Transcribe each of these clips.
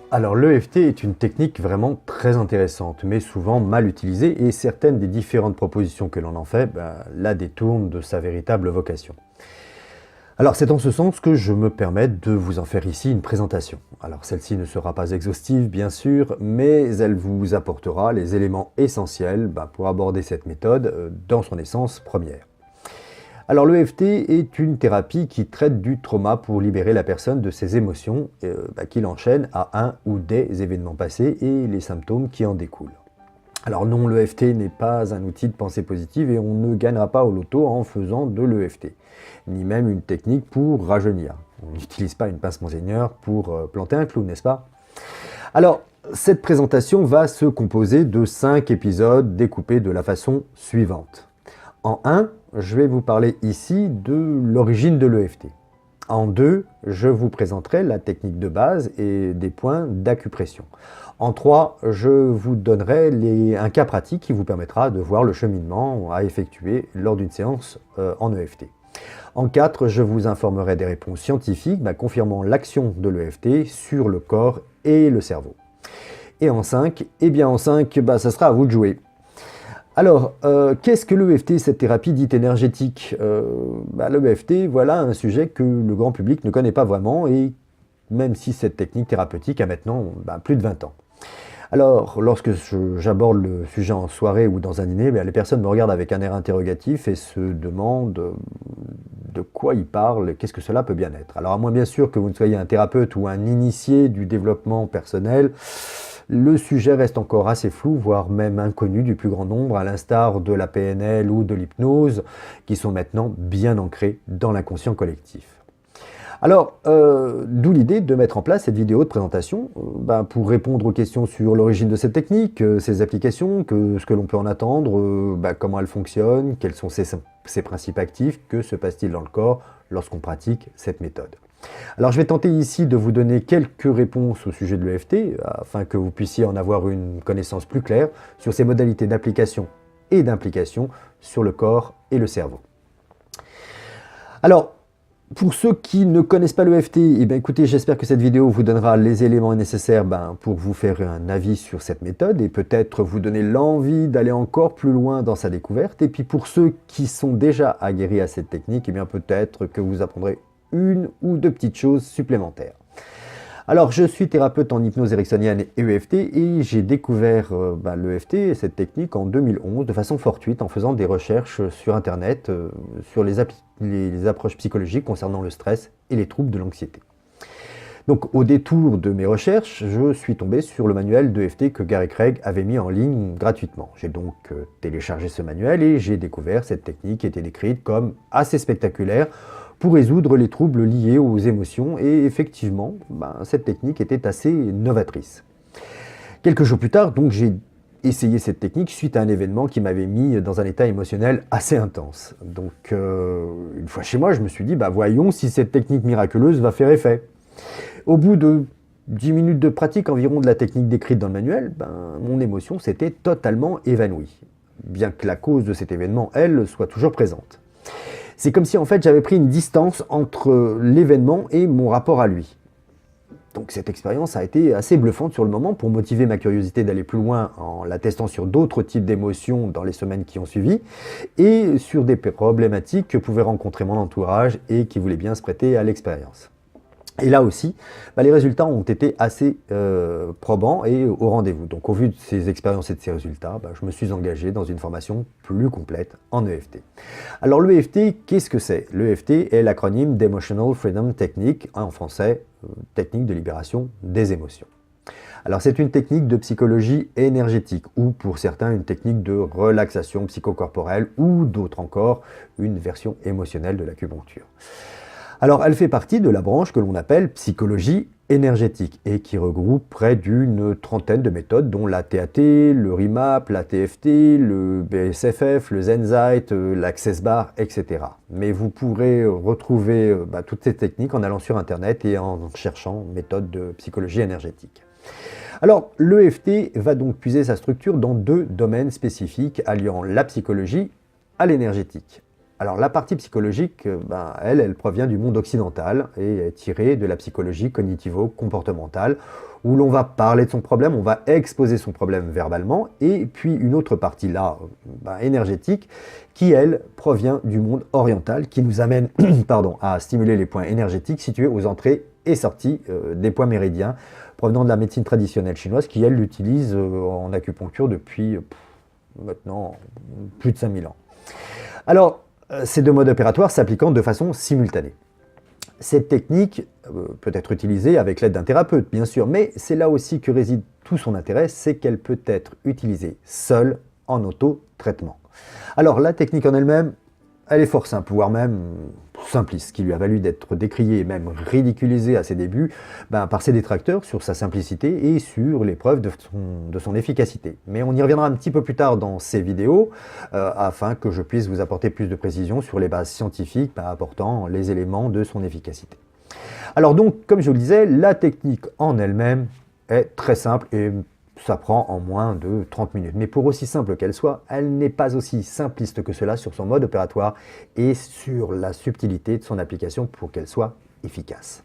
Alors l'EFT est une technique vraiment très intéressante, mais souvent mal utilisée, et certaines des différentes propositions que l'on en fait la détournent de sa véritable vocation. Alors c'est en ce sens que je me permets de vous en faire ici une présentation. Alors celle-ci ne sera pas exhaustive bien sûr, mais elle vous apportera les éléments essentiels pour aborder cette méthode dans son essence première. Alors l'EFT est une thérapie qui traite du trauma pour libérer la personne de ses émotions qui l'enchaînent à un ou des événements passés et les symptômes qui en découlent. Alors non, l'EFT n'est pas un outil de pensée positive et on ne gagnera pas au loto en faisant de l'EFT, ni même une technique pour rajeunir. On n'utilise pas une pince monseigneur pour planter un clou, n'est-ce pas? Alors, cette présentation va se composer de 5 épisodes découpés de la façon suivante. En 1, je vais vous parler ici de l'origine de l'EFT. En 2, je vous présenterai la technique de base et des points d'acupression. En 3, je vous donnerai un cas pratique qui vous permettra de voir le cheminement à effectuer lors d'une séance en EFT. En 4, je vous informerai des réponses scientifiques confirmant l'action de l'EFT sur le corps et le cerveau. Et en 5, ça sera à vous de jouer. Alors, qu'est-ce que l'EFT, cette thérapie dite énergétique? L'EFT, voilà un sujet que le grand public ne connaît pas vraiment, et même si cette technique thérapeutique a maintenant plus de 20 ans. Alors, lorsque j'aborde le sujet en soirée ou dans un dîner, les personnes me regardent avec un air interrogatif et se demandent de quoi ils parlent et qu'est-ce que cela peut bien être. Alors, à moins bien sûr que vous ne soyez un thérapeute ou un initié du développement personnel, le sujet reste encore assez flou, voire même inconnu du plus grand nombre, à l'instar de la PNL ou de l'hypnose, qui sont maintenant bien ancrés dans l'inconscient collectif. Alors, d'où l'idée de mettre en place cette vidéo de présentation pour répondre aux questions sur l'origine de cette technique, ses applications, ce que l'on peut en attendre, comment elle fonctionne, quels sont ses principes actifs, que se passe-t-il dans le corps lorsqu'on pratique cette méthode. Alors je vais tenter ici de vous donner quelques réponses au sujet de l'EFT, afin que vous puissiez en avoir une connaissance plus claire sur ses modalités d'application et d'implication sur le corps et le cerveau. Alors, pour ceux qui ne connaissent pas l'EFT, écoutez, j'espère que cette vidéo vous donnera les éléments nécessaires pour vous faire un avis sur cette méthode et peut-être vous donner l'envie d'aller encore plus loin dans sa découverte. Et puis pour ceux qui sont déjà aguerris à cette technique, peut-être que vous apprendrez une ou deux petites choses supplémentaires. Alors, je suis thérapeute en hypnose ericksonienne et EFT et j'ai découvert l'EFT, cette technique, en 2011 de façon fortuite en faisant des recherches sur Internet sur les approches psychologiques concernant le stress et les troubles de l'anxiété. Donc, au détour de mes recherches, je suis tombé sur le manuel d'EFT que Gary Craig avait mis en ligne gratuitement. J'ai donc téléchargé ce manuel et j'ai découvert cette technique qui était décrite comme assez spectaculaire pour résoudre les troubles liés aux émotions, et effectivement, cette technique était assez novatrice. Quelques jours plus tard, donc, j'ai essayé cette technique suite à un événement qui m'avait mis dans un état émotionnel assez intense. Donc, une fois chez moi, je me suis dit, voyons si cette technique miraculeuse va faire effet. Au bout de 10 minutes de pratique environ de la technique décrite dans le manuel, mon émotion s'était totalement évanouie, bien que la cause de cet événement, elle, soit toujours présente. C'est comme si en fait j'avais pris une distance entre l'événement et mon rapport à lui. Donc cette expérience a été assez bluffante sur le moment pour motiver ma curiosité d'aller plus loin en la testant sur d'autres types d'émotions dans les semaines qui ont suivi et sur des problématiques que pouvait rencontrer mon entourage et qui voulaient bien se prêter à l'expérience. Et là aussi, les résultats ont été assez probants et au rendez-vous. Donc au vu de ces expériences et de ces résultats, je me suis engagé dans une formation plus complète en EFT. Alors l'EFT, qu'est-ce que c'est? L'EFT est l'acronyme d'Emotional Freedom Technique, en français, technique de libération des émotions. Alors c'est une technique de psychologie énergétique, ou pour certains une technique de relaxation psychocorporelle, ou d'autres encore, une version émotionnelle de l'acupuncture. Alors, elle fait partie de la branche que l'on appelle psychologie énergétique et qui regroupe près d'une trentaine de méthodes, dont la TAT, le RIMAP, la TFT, le BSFF, le Zenzite, l'Access Bar, etc. Mais vous pourrez retrouver toutes ces techniques en allant sur Internet et en cherchant méthode de psychologie énergétique. Alors, l'EFT va donc puiser sa structure dans deux domaines spécifiques alliant la psychologie à l'énergétique. Alors la partie psychologique, elle provient du monde occidental et est tirée de la psychologie cognitivo-comportementale, où l'on va parler de son problème, on va exposer son problème verbalement, et puis une autre partie là, énergétique, qui elle provient du monde oriental, qui nous amène à stimuler les points énergétiques situés aux entrées et sorties des points méridiens, provenant de la médecine traditionnelle chinoise, qui elle l'utilise en acupuncture depuis maintenant plus de 5000 ans. Alors, ces deux modes opératoires s'appliquant de façon simultanée. Cette technique peut être utilisée avec l'aide d'un thérapeute, bien sûr, mais c'est là aussi que réside tout son intérêt, c'est qu'elle peut être utilisée seule en auto-traitement. Alors, la technique en elle-même, elle est fort simple, voire même simpliste, ce qui lui a valu d'être décriée et même ridiculisée à ses débuts par ses détracteurs sur sa simplicité et sur les preuves de son efficacité. Mais on y reviendra un petit peu plus tard dans ces vidéos, afin que je puisse vous apporter plus de précisions sur les bases scientifiques apportant les éléments de son efficacité. Alors donc, comme je vous le disais, la technique en elle-même est très simple et ça prend en moins de 30 minutes. Mais pour aussi simple qu'elle soit, elle n'est pas aussi simpliste que cela sur son mode opératoire et sur la subtilité de son application pour qu'elle soit efficace.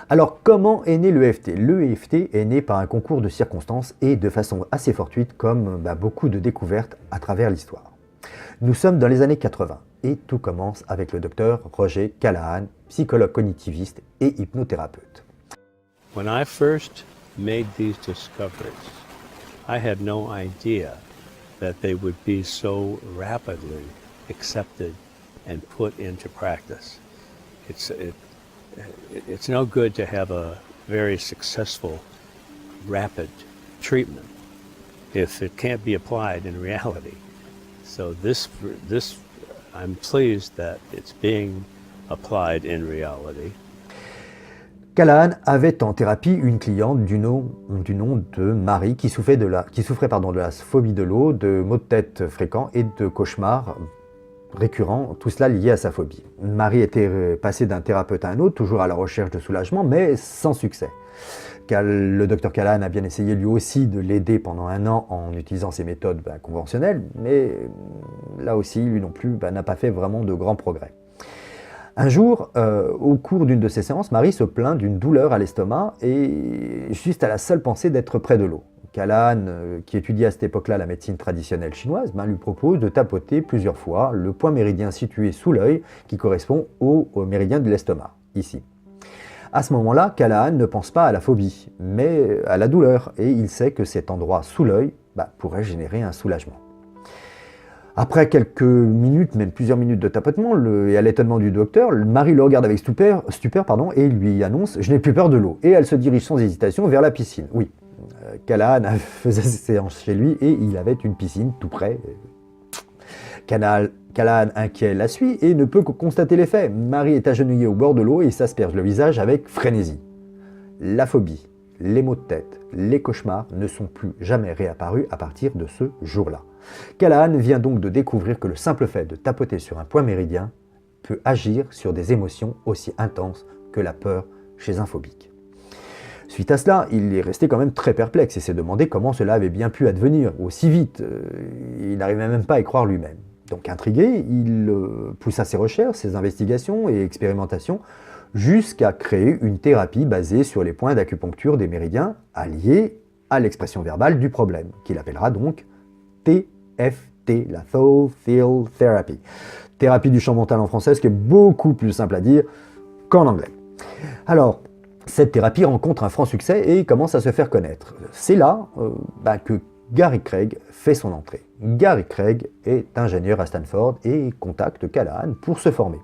Alors, comment est né l'EFT? L'EFT est né par un concours de circonstances et de façon assez fortuite, comme beaucoup de découvertes à travers l'histoire. Nous sommes dans les années 80 et tout commence avec le docteur Roger Callahan, psychologue cognitiviste et hypnothérapeute. When I first made these discoveries, I had no idea that they would be so rapidly accepted and put into practice. It's no good to have a very successful, rapid treatment if it can't be applied in reality. So this I'm pleased that it's being applied in reality. Callahan avait en thérapie une cliente du nom de Marie qui souffrait de la phobie de l'eau, de maux de tête fréquents et de cauchemars récurrents, tout cela lié à sa phobie. Marie était passée d'un thérapeute à un autre, toujours à la recherche de soulagement, mais sans succès. Le docteur Callahan a bien essayé lui aussi de l'aider pendant 1 an en utilisant ses méthodes conventionnelles, mais là aussi, lui non plus, n'a pas fait vraiment de grands progrès. Un jour, au cours d'une de ces séances, Marie se plaint d'une douleur à l'estomac et juste à la seule pensée d'être près de l'eau. Callahan, qui étudiait à cette époque-là la médecine traditionnelle chinoise, lui propose de tapoter plusieurs fois le point méridien situé sous l'œil qui correspond au méridien de l'estomac, ici. À ce moment-là, Callahan ne pense pas à la phobie, mais à la douleur, et il sait que cet endroit sous l'œil pourrait générer un soulagement. Après quelques minutes, même plusieurs minutes de tapotement, et à l'étonnement du docteur, Marie le regarde avec stupeur et lui annonce « Je n'ai plus peur de l'eau ». Et elle se dirige sans hésitation vers la piscine. Oui, Callahan faisait ses séances chez lui et il avait une piscine tout près. Callahan, inquiet, la suit et ne peut que constater les faits. Marie est agenouillée au bord de l'eau et s'asperge le visage avec frénésie. La phobie, les maux de tête, les cauchemars ne sont plus jamais réapparus à partir de ce jour-là. Callahan vient donc de découvrir que le simple fait de tapoter sur un point méridien peut agir sur des émotions aussi intenses que la peur chez un phobique. Suite à cela, il est resté quand même très perplexe et s'est demandé comment cela avait bien pu advenir aussi vite. Il n'arrivait même pas à y croire lui-même. Donc intrigué, il poussa ses recherches, ses investigations et expérimentations jusqu'à créer une thérapie basée sur les points d'acupuncture des méridiens alliés à l'expression verbale du problème, qu'il appellera donc TFT, la Thought Field Therapy. Thérapie du champ mental en français, ce qui est beaucoup plus simple à dire qu'en anglais. Alors, cette thérapie rencontre un franc succès et commence à se faire connaître. C'est là que Gary Craig fait son entrée. Gary Craig est ingénieur à Stanford et contacte Callahan pour se former.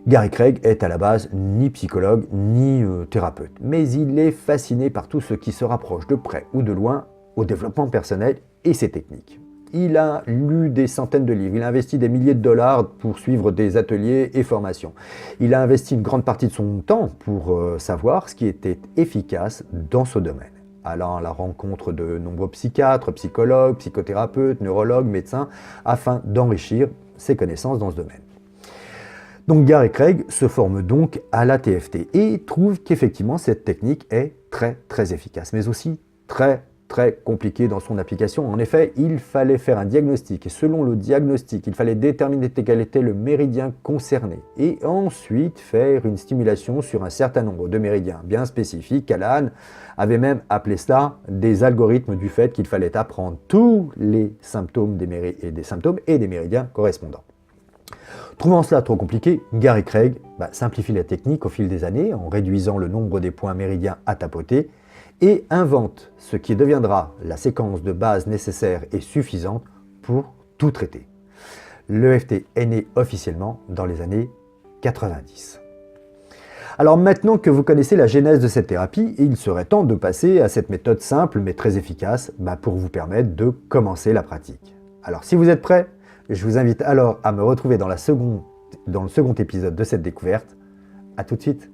Gary Craig est à la base ni psychologue ni thérapeute, mais il est fasciné par tout ce qui se rapproche de près ou de loin au développement personnel et ses techniques. Il a lu des centaines de livres, il a investi des milliers de dollars pour suivre des ateliers et formations. Il a investi une grande partie de son temps pour savoir ce qui était efficace dans ce domaine, allant à la rencontre de nombreux psychiatres, psychologues, psychothérapeutes, neurologues, médecins, afin d'enrichir ses connaissances dans ce domaine. Donc Gary Craig se forme donc à la TFT et trouve qu'effectivement cette technique est très efficace, mais aussi très très compliqué dans son application. En effet, il fallait faire un diagnostic et selon le diagnostic, il fallait déterminer quel était le méridien concerné et ensuite faire une stimulation sur un certain nombre de méridiens bien spécifiques. Callahan avait même appelé cela des algorithmes du fait qu'il fallait apprendre tous les symptômes des symptômes et des méridiens correspondants. Trouvant cela trop compliqué, Gary Craig simplifie la technique au fil des années en réduisant le nombre des points méridiens à tapoter et invente ce qui deviendra la séquence de base nécessaire et suffisante pour tout traiter. L'EFT est né officiellement dans les années 90. Alors maintenant que vous connaissez la genèse de cette thérapie, il serait temps de passer à cette méthode simple mais très efficace pour vous permettre de commencer la pratique. Alors si vous êtes prêts, je vous invite alors à me retrouver dans le second épisode de cette découverte. À tout de suite.